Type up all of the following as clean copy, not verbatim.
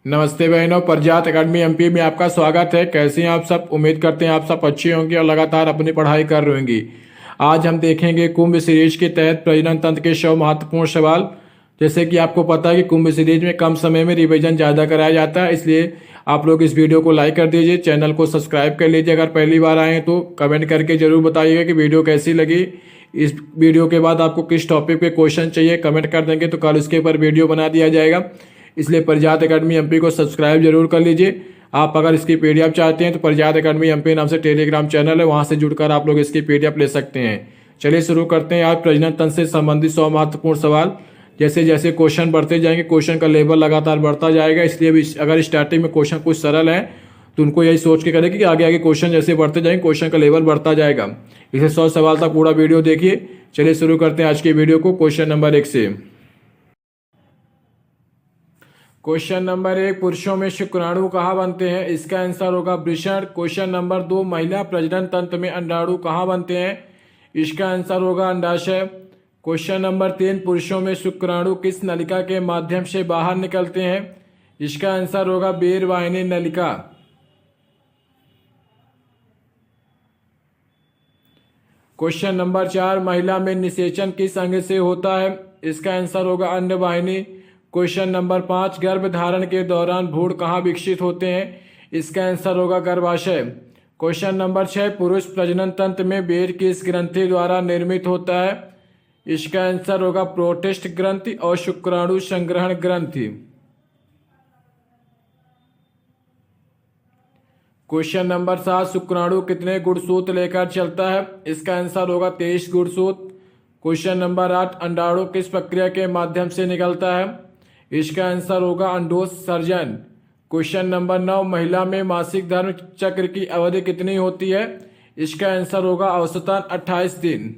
नमस्ते बहनों, प्रजात academy MP में आपका स्वागत है। कैसे हैं आप सब? उम्मीद करते हैं आप सब अच्छे होंगे और लगातार अपनी पढ़ाई कर रहे होंगे। आज हम देखेंगे कुंभ सीरीज के तहत प्रजनन तंत्र के 100 महत्वपूर्ण सवाल। जैसे कि आपको पता है कि कुंभ सीरीज में कम समय में रिवीजन ज़्यादा कराया जाता है, इसलिए आप लोग इस वीडियो को लाइक कर दीजिए, चैनल को सब्सक्राइब कर लीजिए। अगर पहली बार आए हैं तो कमेंट करके जरूर बताइएगा कि वीडियो कैसी लगी। इस वीडियो के बाद आपको किस टॉपिक पे क्वेश्चन चाहिए कमेंट कर देंगे तो कल उसके ऊपर वीडियो बना दिया जाएगा। इसलिए प्रजात एकेडमी एमपी को सब्सक्राइब जरूर कर लीजिए। आप अगर इसकी पीडीएफ चाहते हैं तो प्रजात एकेडमी एमपी नाम से टेलीग्राम चैनल है, वहां से जुड़कर आप लोग इसकी पीडीएफ ले सकते हैं। चलिए शुरू करते हैं। आज प्रजनन तंत्र से संबंधित 100 महत्वपूर्ण सवाल। जैसे जैसे क्वेश्चन बढ़ते जाएंगे, क्वेश्चन का लेवल लगातार बढ़ता जाएगा, इसलिए भी अगर स्टार्टिंग में क्वेश्चन कुछ सरल है तो उनको यही सोच के करें कि आगे आगे क्वेश्चन जैसे बढ़ते जाएंगे क्वेश्चन का लेवल बढ़ता जाएगा। इसे 100 सवाल तक पूरा वीडियो देखिए। चलिए शुरू करते हैं आज की वीडियो को क्वेश्चन नंबर 1 से। क्वेश्चन नंबर 1, पुरुषों में शुक्राणु कहाँ बनते हैं? इसका आंसर होगा वृषण। क्वेश्चन नंबर 2, महिला प्रजनन तंत्र में अंडाणु कहाँ बनते हैं? इसका आंसर होगा अंडाशय। क्वेश्चन नंबर 3, पुरुषों में शुक्राणु किस नलिका के माध्यम से बाहर निकलते हैं? इसका आंसर होगा बीरवाहिनी नलिका। क्वेश्चन नंबर 4, महिला में निषेचन किस अंग से होता है? इसका आंसर होगा अंडवाहिनी। क्वेश्चन नंबर 5, गर्भधारण के दौरान भ्रूण कहाँ विकसित होते हैं? इसका आंसर होगा गर्भाशय। क्वेश्चन नंबर 6, पुरुष प्रजनन तंत्र में बेर किस ग्रंथि द्वारा निर्मित होता है? इसका आंसर होगा प्रोटिस्ट ग्रंथि और शुक्राणु संग्रहण ग्रंथि। क्वेश्चन नंबर 7, शुक्राणु कितने गुणसूत्र लेकर चलता है? इसका आंसर होगा 23 गुणसूत्र। क्वेश्चन नंबर 8, अंडाणु किस प्रक्रिया के माध्यम से निकलता है? इसका आंसर होगा अंडोत्सर्जन। क्वेश्चन नंबर 9, महिला में मासिक धर्म चक्र की अवधि कितनी होती है? इसका आंसर होगा औसतन 28 दिन।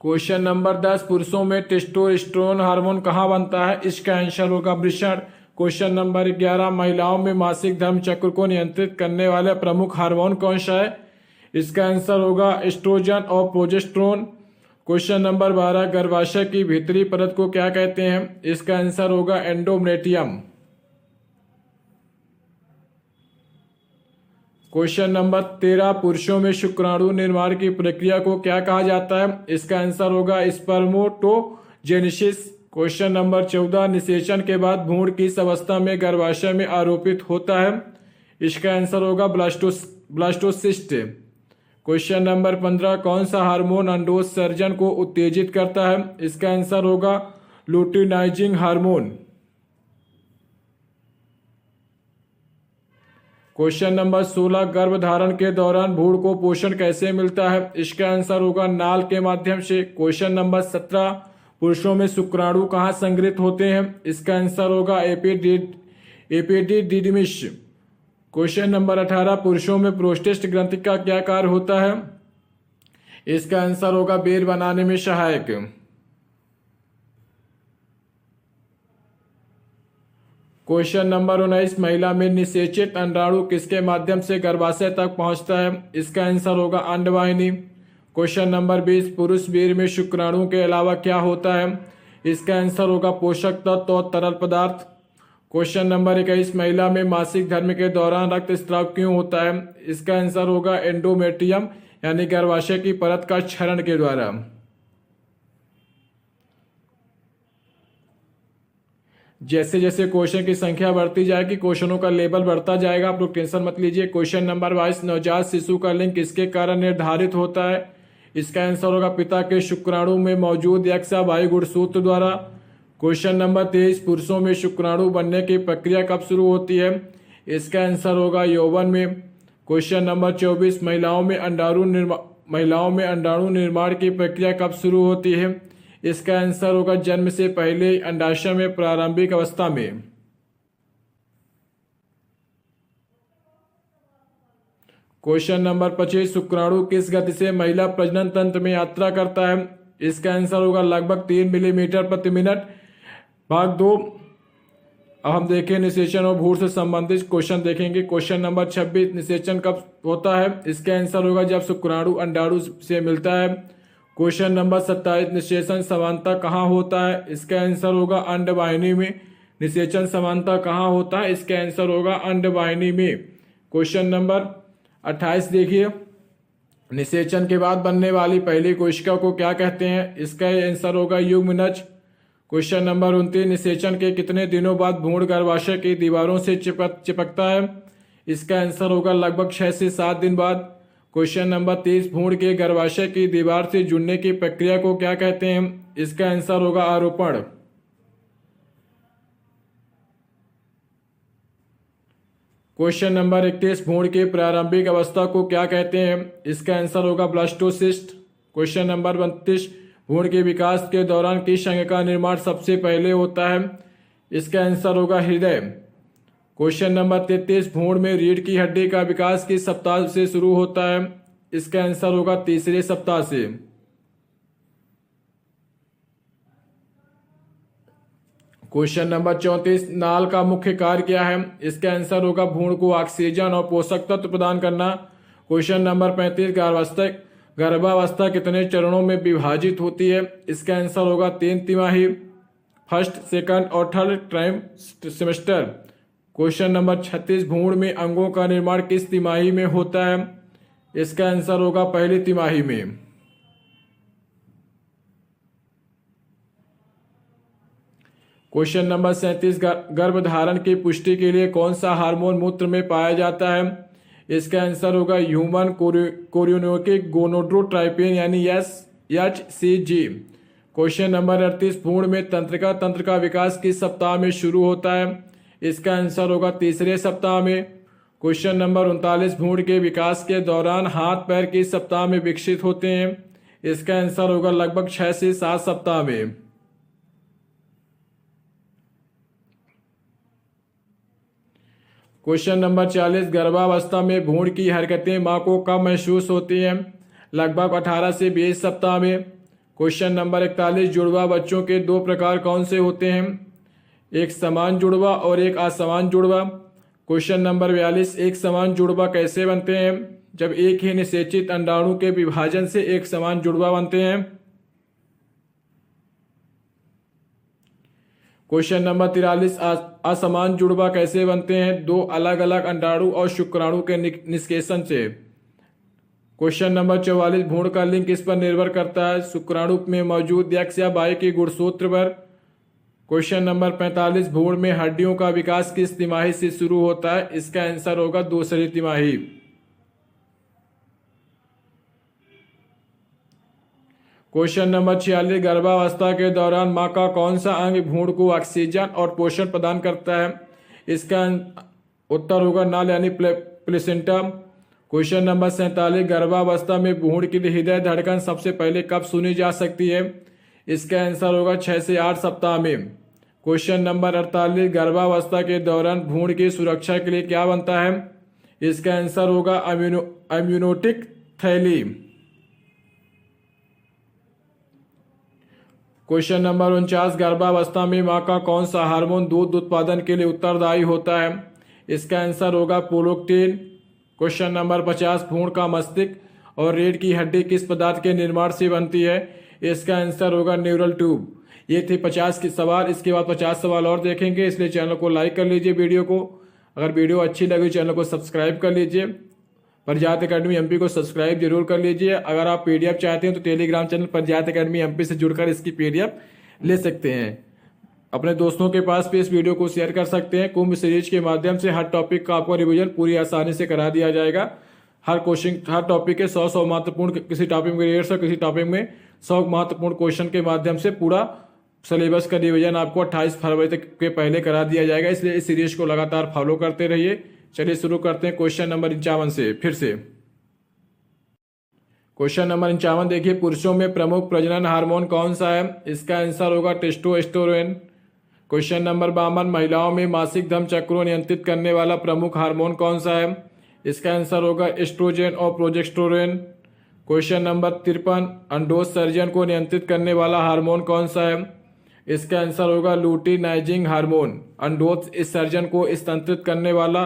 क्वेश्चन नंबर 10, पुरुषों में टेस्टोस्टेरोन हार्मोन कहाँ बनता है? इसका आंसर होगा वृषण। क्वेश्चन नंबर 11, महिलाओं में मासिक धर्म चक्र को नियंत्रित करने वाला प्रमुख हार्मोन कौन सा है? इसका आंसर होगा एस्ट्रोजन और प्रोजेस्टेरोन। क्वेश्चन नंबर 12, गर्भाशय की भीतरी परत को क्या कहते हैं? इसका आंसर होगा एंडोमेट्रियम। क्वेश्चन नंबर 13, पुरुषों में शुक्राणु निर्माण की प्रक्रिया को क्या कहा जाता है? इसका आंसर होगा स्पर्मेटोजेनेसिस। क्वेश्चन नंबर 14, निषेचन के बाद भ्रूण किस अवस्था में गर्भाशय में आरोपित होता है? इसका आंसर होगा ब्लास्टोसिस्ट। क्वेश्चन नंबर 15, कौन सा हार्मोन अंडोत्सर्जन को उत्तेजित करता है? इसका आंसर होगा लुटिनाइजिंग हार्मोन। क्वेश्चन नंबर 16, गर्भधारण के दौरान भ्रूण को पोषण कैसे मिलता है? इसका आंसर होगा नाल के माध्यम से। क्वेश्चन नंबर 17, पुरुषों में शुक्राणु कहाँ संग्रहित होते हैं? इसका आंसर होगा एपिडिडिमिस। क्वेश्चन नंबर 18, पुरुषों में प्रोस्टेट ग्रंथि का क्या कार्य होता है? इसका आंसर होगा बेर बनाने में सहायक। क्वेश्चन नंबर 19, महिला में निषेचित अंडाणु किसके माध्यम से गर्भाशय तक पहुंचता है? इसका आंसर होगा अंडवाहिनी। क्वेश्चन नंबर 20, पुरुष वीर्य में शुक्राणु के अलावा क्या होता है? इसका आंसर होगा पोषक तत्व और तरल पदार्थ। क्वेश्चन नंबर 21, महिला में मासिक धर्म के दौरान रक्तस्राव क्यों होता है? इसका आंसर होगा एंडोमेट्रियम यानी गर्भाशय की परत का क्षरण के द्वारा। जैसे जैसे क्वेश्चन की संख्या बढ़ती जाएगी क्वेश्चनों का लेवल बढ़ता जाएगा, आप लोग टेंशन मत लीजिए। क्वेश्चन नंबर 22, नवजात शिशु का लिंग किसके कारण निर्धारित होता है? इसका आंसर होगा पिता के शुक्राणु में मौजूद एक्स या वाई गुणसूत्र द्वारा। क्वेश्चन नंबर 23, पुरुषों में शुक्राणु बनने की प्रक्रिया कब शुरू होती है? इसका आंसर होगा यौवन में। क्वेश्चन नंबर 24, महिलाओं में अंडाणु निर्माण की प्रक्रिया कब शुरू होती है? इसका आंसर होगा जन्म से पहले अंडाशय में प्रारंभिक अवस्था में। क्वेश्चन नंबर 25, शुक्राणु किस गति से महिला प्रजनन तंत्र में यात्रा करता है? इसका आंसर होगा लगभग 3 मिलीमीटर प्रति मिनट। भाग 2, अब हम देखें निषेचन और भ्रूण से संबंधित क्वेश्चन देखेंगे। क्वेश्चन नंबर 26, निषेचन कब होता है? इसका आंसर होगा जब शुक्राणु अंडाणु से मिलता है। क्वेश्चन नंबर 27, निषेचन समानता कहाँ होता है? इसका आंसर होगा अंडवाहिनी में। निषेचन समानता कहाँ होता है? इसका आंसर होगा अंडवाहिनी में। क्वेश्चन नंबर 28 देखिए, निषेचन के बाद बनने वाली पहली कोशिका को क्या कहते हैं? इसका आंसर होगा युग्मनज। क्वेश्चन नंबर 29, निषेचन के कितने दिनों बाद भ्रूण गर्भाशय की दीवारों से चिपकता है? इसका आंसर होगा लगभग 6 से 7 दिन बाद। क्वेश्चन नंबर 30, भ्रूण के गर्भाशय की दीवार से जुड़ने की प्रक्रिया को क्या कहते हैं? इसका आंसर होगा आरोपण। क्वेश्चन नंबर 31, भ्रूण की प्रारंभिक अवस्था को क्या कहते हैं? इसका आंसर होगा ब्लास्टोसिस्ट। क्वेश्चन नंबर 32, भ्रूण के विकास के दौरान किस अंग का निर्माण सबसे पहले होता है? इसका आंसर होगा हृदय। क्वेश्चन नंबर 33, भ्रूण में रीढ़ की हड्डी का विकास किस सप्ताह से शुरू होता है? इसका आंसर होगा तीसरे सप्ताह से। क्वेश्चन नंबर 34, नाल का मुख्य कार्य क्या है? इसका आंसर होगा भ्रूण को ऑक्सीजन और पोषक तत्व प्रदान करना। क्वेश्चन नंबर 35, गर्भावस्था कितने चरणों में विभाजित होती है? इसका आंसर होगा 3 तिमाही, फर्स्ट, सेकंड और third time semester. Question number 36, भ्रूण में अंगों का निर्माण किस तिमाही में होता है? इसका आंसर होगा पहली तिमाही में। क्वेश्चन नंबर 37, गर्भधारण की पुष्टि के लिए कौन सा हार्मोन मूत्र में पाया जाता है? इसका आंसर होगा ह्यूमन कोरियोनिक गोनोडोट्रोपिन यानी HCG। क्वेश्चन नंबर 38, भ्रूण में तंत्र का विकास किस सप्ताह में शुरू होता है? इसका आंसर होगा तीसरे सप्ताह में। क्वेश्चन नंबर 39, भ्रूण के विकास के दौरान हाथ पैर किस सप्ताह में विकसित होते हैं? इसका आंसर होगा लगभग 6 से 7 सप्ताह में। क्वेश्चन नंबर 40, गर्भावस्था में भ्रूण की हरकतें मां को कब महसूस होती हैं? लगभग 18 से 20 सप्ताह में। क्वेश्चन नंबर 41, जुड़वा बच्चों के 2 प्रकार कौन से होते हैं? एक समान जुड़वा और एक असमान जुड़वा। क्वेश्चन नंबर 42, एक समान जुड़वा कैसे बनते हैं? जब एक ही निषेचित अंडाणु के विभाजन से एक समान जुड़वा बनते हैं। क्वेश्चन नंबर 43, असमान जुड़वा कैसे बनते हैं? 2 अलग अलग अंडाणु और शुक्राणु के निष्केषण से। क्वेश्चन नंबर 44, भ्रूण का लिंग किस पर निर्भर करता है? शुक्राणु में मौजूद X या Y के गुणसूत्र पर। क्वेश्चन नंबर 45, भ्रूण में हड्डियों का विकास किस तिमाही से शुरू होता है? इसका आंसर होगा दूसरी तिमाही। क्वेश्चन नंबर 46, गर्भावस्था के दौरान मां का कौन सा अंग भ्रूण को ऑक्सीजन और पोषण प्रदान करता है? इसका उत्तर होगा नल यानी प्लेसेंटा। क्वेश्चन नंबर 47, गर्भावस्था में भ्रूण की हृदय धड़कन सबसे पहले कब सुनी जा सकती है? इसका आंसर होगा 6 से 8 सप्ताह में। क्वेश्चन नंबर 48, गर्भावस्था के दौरान भ्रूण की सुरक्षा के लिए क्या बनता है? इसका आंसर होगा अम्यूनोटिक थैली। क्वेश्चन नंबर 49, गर्भावस्था में मां का कौन सा हार्मोन दूध उत्पादन के लिए उत्तरदायी होता है? इसका आंसर होगा प्रोलैक्टिन। क्वेश्चन नंबर 50, भ्रूण का मस्तिष्क और रीढ़ की हड्डी किस पदार्थ के निर्माण से बनती है? इसका आंसर होगा न्यूरल ट्यूब। ये थे 50 के सवाल। इसके बाद 50 सवाल और देखेंगे, इसलिए चैनल को लाइक कर लीजिए। वीडियो को अगर वीडियो अच्छी लगी चैनल को सब्सक्राइब कर लीजिए। प्रज्ञात एकेडमी एमपी को सब्सक्राइब जरूर कर लीजिए। अगर आप पीडीएफ चाहते हैं तो टेलीग्राम चैनल प्रज्ञात एकेडमी एमपी से जुड़कर इसकी पीडीएफ ले सकते हैं। अपने दोस्तों के पास भी इस वीडियो को शेयर कर सकते हैं। कुंभ सीरीज के माध्यम से हर टॉपिक का आपको रिवीजन पूरी आसानी से करा दिया जाएगा। हर टॉपिक के 100 महत्वपूर्ण, किसी टॉपिक में 150, किसी टॉपिक में 100 महत्वपूर्ण क्वेश्चन के माध्यम से पूरा सिलेबस का रिवीजन आपको 28 फरवरी तक के पहले करा दिया जाएगा। इसलिए इस सीरीज को लगातार फॉलो करते रहिए। चलिए शुरू करते हैं क्वेश्चन नंबर 51 से। फिर से क्वेश्चन नंबर 51 देखिए, पुरुषों में प्रमुख प्रजनन हार्मोन कौन सा है? इसका आंसर होगा टेस्टोस्टेरोन। क्वेश्चन नंबर 52, महिलाओं में मासिक धर्म चक्र को नियंत्रित करने वाला प्रमुख हार्मोन कौन सा है? इसका आंसर होगा एस्ट्रोजन और प्रोजेस्टेरोन। क्वेश्चन नंबर 53, अंडोज सर्जन को नियंत्रित करने वाला हार्मोन कौन सा है? इसका आंसर होगा लुटिनाइजिंग हार्मोन। अंडोज इस सर्जन को स्थानांतरित करने वाला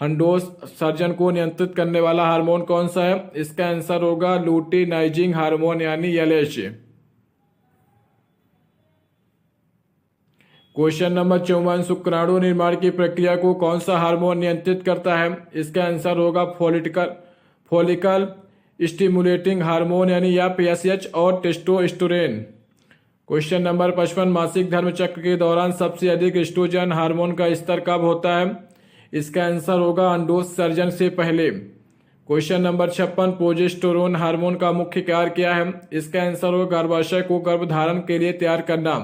अंडोज सर्जन को नियंत्रित करने वाला हार्मोन कौन सा है? इसका आंसर होगा लुटिनाइजिंग हार्मोन यानी एलएच। क्वेश्चन नंबर 54, शुक्राणु निर्माण की प्रक्रिया को कौन सा हार्मोन नियंत्रित करता है? इसका आंसर होगा फॉलिकल स्टिमुलेटिंग हार्मोन यानी एफएसएच और टेस्टोस्टेरोन। क्वेश्चन नंबर 55, मासिक धर्म चक्र के दौरान सबसे अधिक एस्ट्रोजन हार्मोन का स्तर कब होता है? इसका आंसर होगा अंडोज सर्जन से पहले। क्वेश्चन नंबर 56, प्रोजेस्टेरोन हार्मोन का मुख्य कार्य क्या है? इसका आंसर होगा गर्भाशय को गर्भधारण के लिए तैयार करना।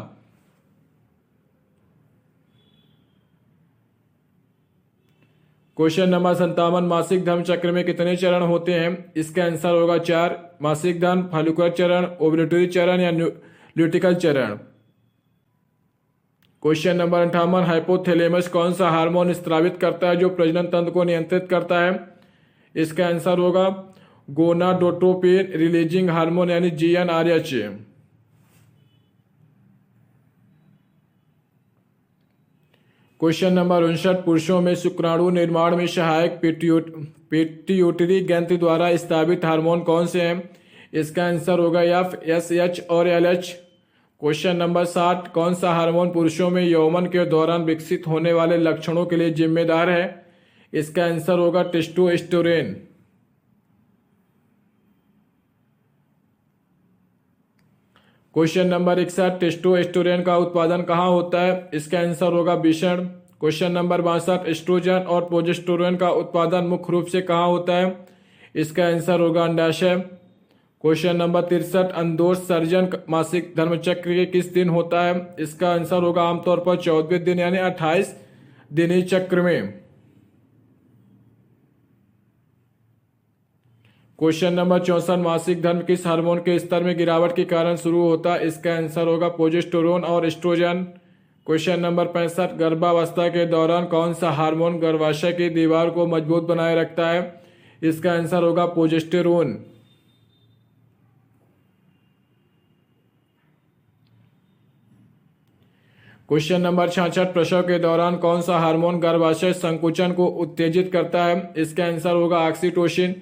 क्वेश्चन नंबर 57, मासिक धर्म चक्र में कितने चरण होते हैं? इसका आंसर होगा 4, मासिक धर्म, फॉलिकुलर चरण, ओव्यूलेटरी चरण या ल्यूटिकल चरण। क्वेश्चन नंबर 58, हाइपोथैलेमस कौन सा हार्मोन स्रावित करता है जो प्रजनन तंत्र को नियंत्रित करता है? इसका आंसर होगा गोनाडोट्रोपिन रिलीजिंग हार्मोन यानी जीएनआरएच। क्वेश्चन नंबर 59, पुरुषों में शुक्राणु निर्माण में सहायक पिट्यूटरी ग्रंथि द्वारा स्रावित हार्मोन कौन से हैं? इसका आंसर होगा एफएसएच और एलएच। क्वेश्चन नंबर 60, कौन सा हार्मोन पुरुषों में यौवन के दौरान विकसित होने वाले लक्षणों के लिए जिम्मेदार है? इसका आंसर होगा टेस्टोस्टेरोन। क्वेश्चन नंबर 61, टेस्टोस्टेरोन का उत्पादन कहाँ होता है? इसका आंसर होगा वृषण। क्वेश्चन नंबर 62, एस्ट्रोजन और प्रोजेस्टेरोन का उत्पादन मुख्य रूप से कहाँ होता है? इसका आंसर होगा अंडाशय। क्वेश्चन नंबर 63, अंडोज सर्जन मासिक धर्मचक्र के किस दिन होता है? इसका आंसर होगा आमतौर पर 14वें दिन यानी 28 दिनी चक्र में। क्वेश्चन नंबर 64, मासिक धर्म किस हार्मोन के स्तर में गिरावट के कारण शुरू होता है? इसका आंसर होगा प्रोजेस्टेरोन और एस्ट्रोजन। क्वेश्चन नंबर 65, गर्भावस्था के दौरान कौन सा हार्मोन गर्भाशय की दीवार को मजबूत बनाए रखता है? इसका आंसर होगा प्रोजेस्टेरोन। क्वेश्चन नंबर 66, प्रसव के दौरान कौन सा हार्मोन गर्भाशय संकुचन को उत्तेजित करता है? इसका आंसर होगा ऑक्सीटोसिन।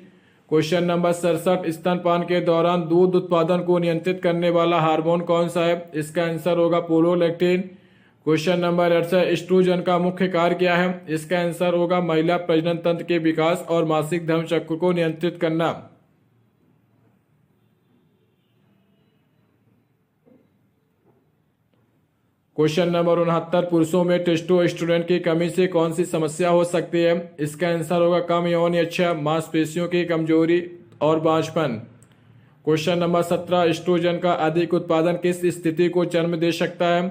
क्वेश्चन नंबर 67, स्तनपान के दौरान दूध उत्पादन को नियंत्रित करने वाला हार्मोन कौन सा है? इसका आंसर होगा प्रोलैक्टिन। क्वेश्चन नंबर 68, एस्ट्रोजन का मुख्य कार्य क्या है? इसका आंसर होगा महिला प्रजनन तंत्र के विकास और मासिक धर्म चक्र को नियंत्रित करना। क्वेश्चन नंबर 69, पुरुषों में टेस्टोस्टेरोन की कमी से कौन सी समस्या हो सकती है? इसका आंसर होगा कम यौन इच्छा, मांसपेशियों की कमजोरी और बांझपन। क्वेश्चन नंबर 17, एस्ट्रोजन का अधिक उत्पादन किस स्थिति को जन्म दे सकता है?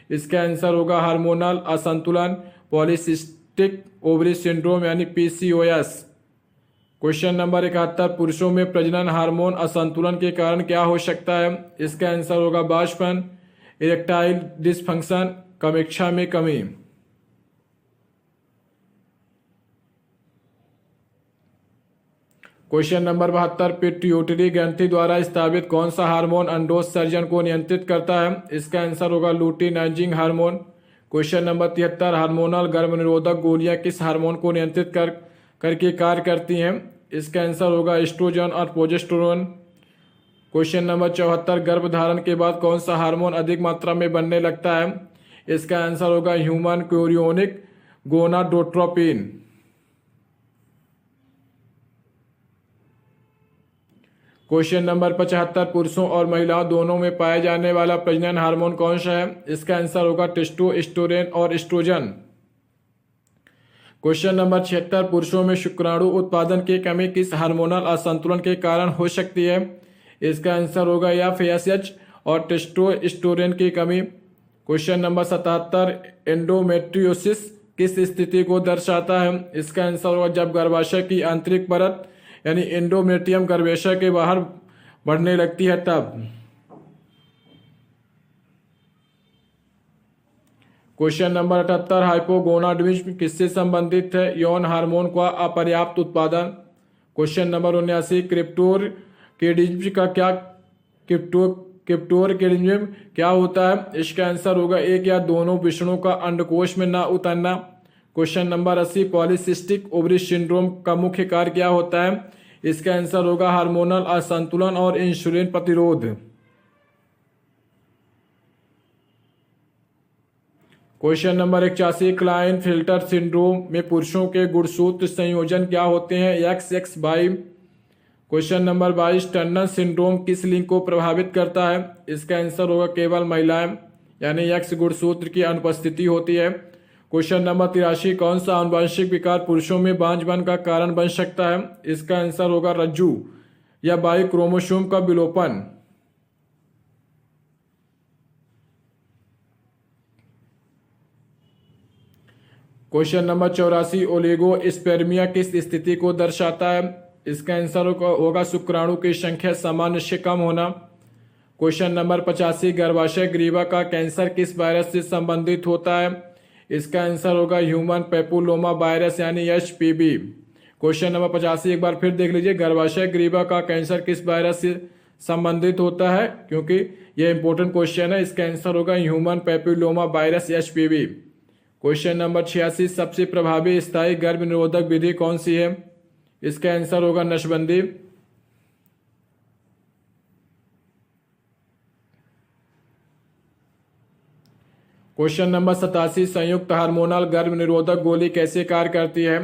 इसका आंसर होगा हार्मोनल असंतुलन, पॉलीसिस्टिक ओवरी सिंड्रोम यानी पीसीओएस। क्वेश्चन नंबर 71, पुरुषों में प्रजनन हार्मोन असंतुलन के कारण क्या हो सकता है? इसका आंसर होगा बांझपन, इरेक्टाइल डिसफंक्शन, कामेक्षा में कमी। क्वेश्चन नंबर 72, पिट्यूटरी ग्रंथि द्वारा स्रावित कौन सा हार्मोन अंडोज सर्जन को नियंत्रित करता है? इसका आंसर होगा luteinising hormone. Question number 73, hormonal गर्भनिरोधक गोलियां किस हार्मोन को नियंत्रित करके कार्य करती हैं? इसका आंसर होगा एस्ट्रोजन और प्रोजेस्टेरोन। क्वेश्चन नंबर 74, गर्भधारण के बाद कौन सा हार्मोन अधिक मात्रा में बनने लगता है? इसका आंसर होगा human chorionic gonadotropin. Question number 75, पुरुषों और महिलाओं दोनों में पाए जाने वाला प्रजनन हार्मोन कौन सा है? इसका आंसर होगा टेस्टोस्टेरोन और एस्ट्रोजन। क्वेश्चन नंबर 76, पुरुषों में शुक्राणु उत्पादन की कमी किस हार्मोनल असंतुलन के कारण हो सकती है? इसका आंसर होगा एफएसएच और टेस्टोस्टेरोन की कमी। क्वेश्चन नंबर 77, एंडोमेट्रियोसिस किस स्थिति को दर्शाता है? इसका आंसर होगा जब गर्भाशय की आंतरिक परत यानी एंडोमेट्रियम गर्भाशय के बाहर बढ़ने लगती है तब। क्वेश्चन नंबर 78, हाइपोगोनाडोमिज्म किससे संबंधित है? यौन हार्मोन का अपर्याप्त उत्पादन। क्वेश्चन नंबर 79, क्रिप्टोरकेडिज्म क्या होता है? इसका आंसर होगा एक या दोनों विषणु का अंडकोश में न उतरना। Question number 80, polycystic ovary syndrome का मुख्य कार्य क्या होता है? इसका आंसर होगा हार्मोनल असंतुलन और इंसुलिन प्रतिरोध। Question number 81, Klinefelter syndrome में पुरुषों के गुणसूत्र संयोजन क्या होते हैं? XXY। Question number 22, Turner syndrome किस लिंग को प्रभावित करता है? इसका आंसर होगा केवल महिलाएं, यानी X गुणसूत्र की अनुपस्थिति होती है। क्वेश्चन नंबर 83, कौन सा आनुवंशिक विकार पुरुषों में बांझपन का कारण बन सकता है? इसका आंसर होगा रज्जु या बाई क्रोमोसोम का विलोपन। क्वेश्चन नंबर 84, ओलिगोस्पेर्मिया किस स्थिति को दर्शाता है? इसका आंसर होगा शुक्राणु की संख्या सामान्य से कम होना। क्वेश्चन नंबर 85, गर्भाशय ग्रीवा का कैंसर किस वायरस से संबंधित होता है? इसका आंसर होगा ह्यूमन पेपुलोमा वायरस यानी HPV। क्वेश्चन नंबर 85 एक बार फिर देख लीजिए, गर्भाशय ग्रीवा का कैंसर किस वायरस से संबंधित होता है, क्योंकि यह इंपॉर्टेंट क्वेश्चन है। इसका आंसर होगा human papilloma virus HPV। Question number 86, सबसे प्रभावी स्थायी गर्भ निरोधक विधि कौन सी है? इसका आंसर होगा नसबंदी। क्वेश्चन नंबर 87, संयुक्त हार्मोनल गर्भ निरोधक गोली कैसे कार्य करती है?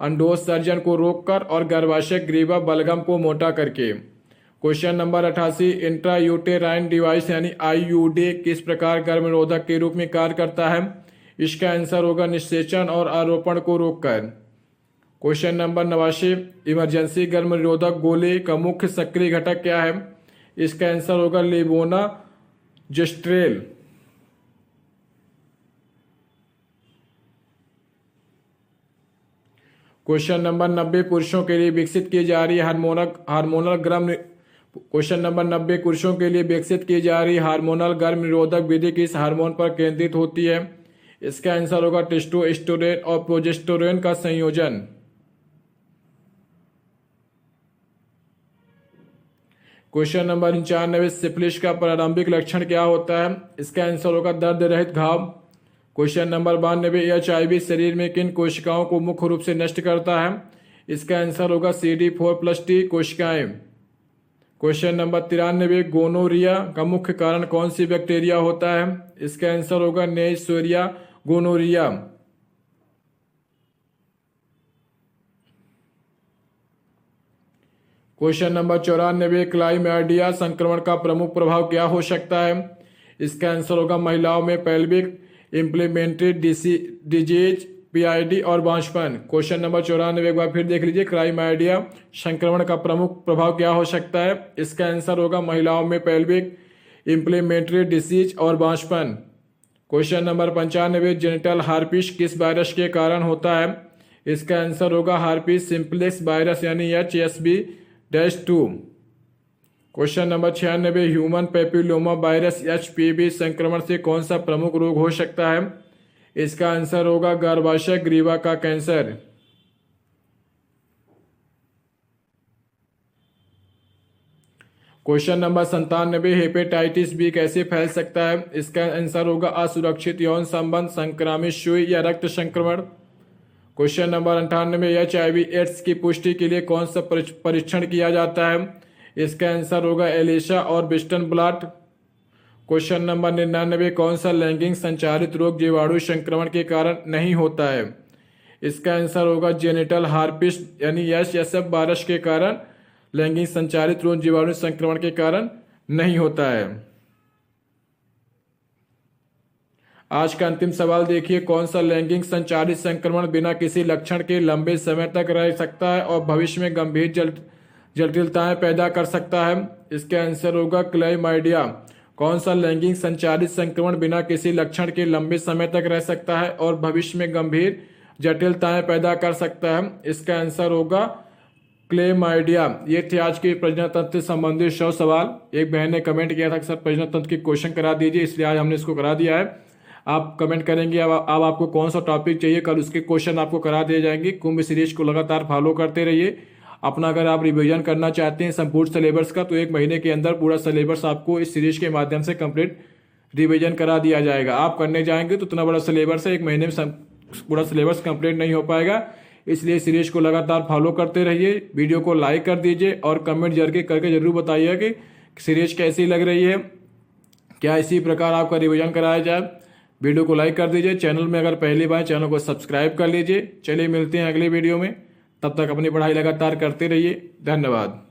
अंडोत्सर्जन को रोककर और गर्भाशय ग्रीवा बलगम को मोटा करके। क्वेश्चन नंबर 88, इंट्रायूटेराइन डिवाइस यानी IUD किस प्रकार गर्भ निरोधक के रूप में कार्य करता है? इसका आंसर होगा निषेचन और आरोपण को रोककर। क्वेश्चन नंबर 89, इमरजेंसी गर्भ निरोधक गोली का मुख्य सक्रिय घटक क्या है? इसका आंसर होगा लेवोनाजेस्ट्रेल। क्वेश्चन नंबर 90, पुरुषों के लिए विकसित की जा रही हार्मोनल गर्भ क्वेश्चन नंबर 90, पुरुषों के लिए विकसित की जा रही हार्मोनल गर्भ निरोधक विधि किस हार्मोन पर केंद्रित होती है? इसका आंसर होगा टेस्टोस्टेरोन और प्रोजेस्टेरोन का संयोजन। क्वेश्चन नंबर 95, सिफिलिस का प्रारंभिक लक्षण क्या होता है? इसका आंसर होगा दर्द रहित घाव। क्वेश्चन नंबर 92, HIV शरीर में किन कोशिकाओं को मुख्य रूप से नष्ट करता है? इसका आंसर होगा CD4+T कोशिकाएं। क्वेश्चन नंबर 93, गोनोरिया का मुख्य कारण कौन सी बैक्टीरिया होता है? इसका आंसर होगा नेइसेरिया गोनोरिया। क्वेश्चन नंबर 94, क्लाइमाइडिया संक्रमण का प्रमुख प्रभाव क्या हो सकता है? इसका आंसर होगा महिलाओं में पेल्विक इम्प्लीमेंट्री डिजीज PID और बांझपन। क्वेश्चन नंबर 94 एक बार फिर देख लीजिए, क्लाइमाइडिया संक्रमण का प्रमुख प्रभाव क्या हो सकता है? इसका आंसर होगा महिलाओं में पेल्विक इम्प्लीमेंट्री डिसीज और बांझपन। क्वेश्चन नंबर 95, जेनिटल हार्पिस किस वायरस के कारण होता है? इसका आंसर होगा हार्पिस सिंप्लेक्स वायरस यानी HSV-2। Question number 96, human papilloma virus HPV संक्रमण से कौन सा प्रमुख रोग हो सकता है? इसका आंसर होगा गर्भाशय ग्रीवा का cancer. Question number 97, hepatitis B कैसे फैल सकता है? इसका आंसर होगा असुरक्षित यौन संबंध, संक्रामित सुई या रक्त संक्रमण। क्वेश्चन नंबर 98, HIV/AIDS की पुष्टि के लिए कौन सा परीक्षण किया जाता है? इसका आंसर होगा एलिशा और बिस्टन ब्लॉट। क्वेश्चन नंबर 99, कौन सा लैंगिक संचारित रोग जीवाणु संक्रमण के कारण नहीं होता है? इसका आंसर होगा जेनिटल हार्पिस यानी HSF वायरस के कारण लैंगिक संचारित रोग जीवाणु संक्रमण के कारण नहीं होता है। आज का अंतिम सवाल देखिए, कौन सा लैंगिक संचारित संक्रमण बिना किसी लक्षण के लंबे समय तक रह सकता है और भविष्य में गंभीर जटिलताएं पैदा कर सकता है? इसका आंसर होगा क्लाइमाइडिया। कौन सा लैंगिक संचारित संक्रमण बिना किसी लक्षण के लंबे समय तक रह सकता है और भविष्य में गंभीर जटिलताएं पैदा कर सकता है? इसका आंसर होगा क्लेमाइडिया। ये थे आज के प्रजनन तंत्र से संबंधित 100 सवाल। एक बहन ने कमेंट किया था कि सर प्रजनन तंत्र के क्वेश्चन करा दीजिए, इसलिए आज हमने इसको करा दिया है। आप कमेंट करेंगे अब आपको कौन सा टॉपिक चाहिए, कल उसके क्वेश्चन आपको करा दिए जाएंगे। कुंभ सीरीज को लगातार फॉलो करते रहिए। अपना अगर आप रिवीजन करना चाहते हैं संपूर्ण सिलेबस का, तो 1 महीने के अंदर पूरा सिलेबस आपको इस सीरीज के माध्यम से कंप्लीट रिवीजन करा दिया जाएगा। आप करने जाएंगे तो इतना बड़ा सिलेबस है, 1 महीने में पूरा सिलेबस कंप्लीट नहीं हो पाएगा। इसलिए सीरीज को लगातार फॉलो करते रहिए। वीडियो को लाइक कर दीजिए और कमेंट करके जरूर बताइए कि सीरीज कैसी लग रही है, क्या इसी प्रकार आपका रिवीजन कराया जाए। वीडियो को लाइक कर दीजिए। चैनल में अगर पहली बार चैनल को सब्सक्राइब कर लीजिए। चलिए मिलते हैं अगले वीडियो में, तब तक अपनी पढ़ाई लगातार करते रहिए। धन्यवाद।